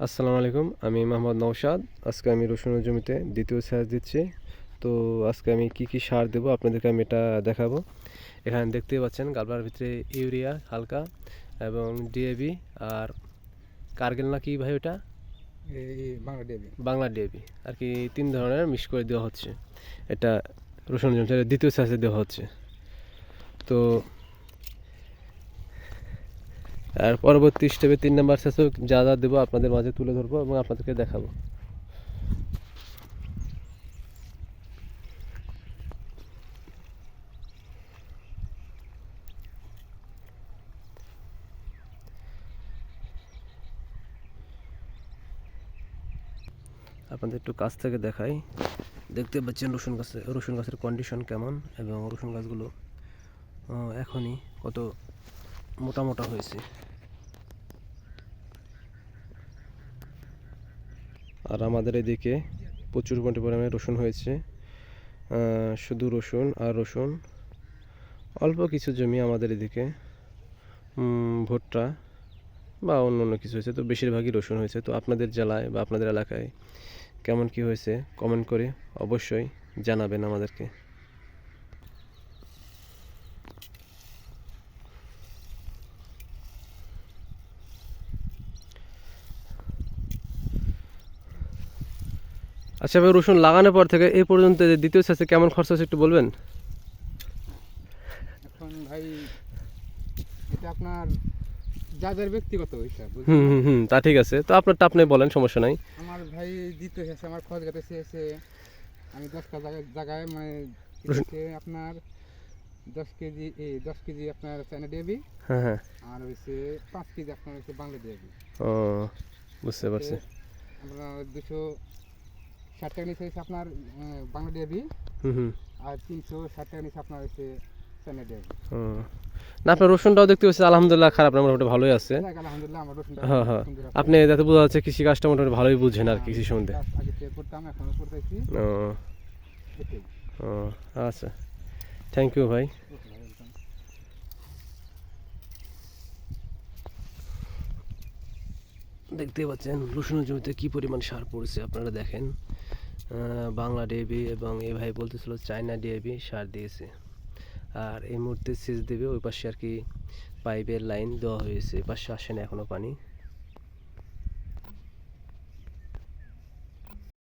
আসসালামু আলাইকুম, আমি মোহাম্মদ নওশাদ। আজকে আমি রসুনের জমিতে দ্বিতীয় সেচ দিচ্ছি। তো আজকে আমি কি কি সার দেবো আপনাদেরকে আমি এটা দেখাবো। এখানে দেখতেই পাচ্ছেন গাবলার ভিতরে ইউরিয়া হালকা এবং ডিএবি আর কার্গিল না কি ভাই ওটা বাংলা ডিএবি আর কি 3 ধরনের মিক্স করে দেওয়া হচ্ছে। এটা রসুনের জমিতে দ্বিতীয় সেচে দেওয়া হচ্ছে। তো আর পরবর্তী স্টেপে 3 নম্বর সেচও যা যা দেবো আপনাদের মাঝে তুলে ধরবো এবং আপনাদেরকে দেখাবো। আপনাদের একটু কাছ থেকে দেখাই। দেখতে পাচ্ছেন রসুন গাছের কন্ডিশন কেমন এবং রসুন গাছগুলো এখনই কত মোটা মোটা হয়েছে। আর আমাদের এদিকে প্রচুর পরিমাণে রসুন হয়েছে। শুধু রসুন আর রসুন, অল্প কিছু জমি আমাদের এদিকে ভুট্টা বা অন্য অন্য কিছু হয়েছে, তো বেশিরভাগই রসুন হয়েছে। তো আপনাদের জেলায় বা আপনাদের এলাকায় কেমন কি হয়েছে কমেন্ট করে অবশ্যই জানাবেন আমাদেরকে। আচ্ছা ভাই, রসুন লাগানোর পর থেকে এই পর্যন্ত যে দ্বিতীয় সেচে কেমন খরচ হচ্ছে একটু বলবেন? এখন ভাই এটা আপনার যাদের ব্যক্তিগত হিসাব, তা ঠিক আছে, তো আপনারটা আপনি বলেন, সমস্যা নাই। আমার ভাই দিতে এসেছে আমার খরচ গেতে এসে আমি 10টা জায়গায় মানে আপনার 10 কেজি আপনার চায়না ডিএবি। হ্যাঁ হ্যাঁ, আর হয়েছে 5 কেজি আপনার হচ্ছে বাংলা ডিএবি। ও বুঝতে পারছি। আপনার 260 টাকা নিচে হয়েছে আপনার বাংলা ডিএবি। আর 360 টাকা নিচে আপনার হচ্ছে চায়না ডিএবি। না, আপনার রসুনটাও দেখতে পাচ্ছি আলহামদুলিল্লাহ খারাপ না, মোটামুটি ভালোই আছে। আলহামদুলিল্লাহ আমার রসুনটা হ্যাঁ হ্যাঁ, আপনি যাতে বোঝা যাচ্ছে কৃষি কাজটা মোটামুটি ভালোই বুঝছেন আর কি কৃষি সম্বন্ধে। আগে থেকে করতাম, এখনো করতেছি। ও ও আচ্ছা, থ্যাংক ইউ ভাই। দেখতেই পাচ্ছেন রসুনের জমিতে কি পরিমাণ সার পড়েছে আপনারা দেখেন। বাংলা ডিএবি এবং এ ভাই বলতেছিল চায়না ডিএবি সার দিয়েছে। আর এই মুহূর্তে সেচ দেবে ওই পাশে আর কি পাইপের লাইন দেওয়া হয়েছে, এ পাশে আসে না এখনও পানি।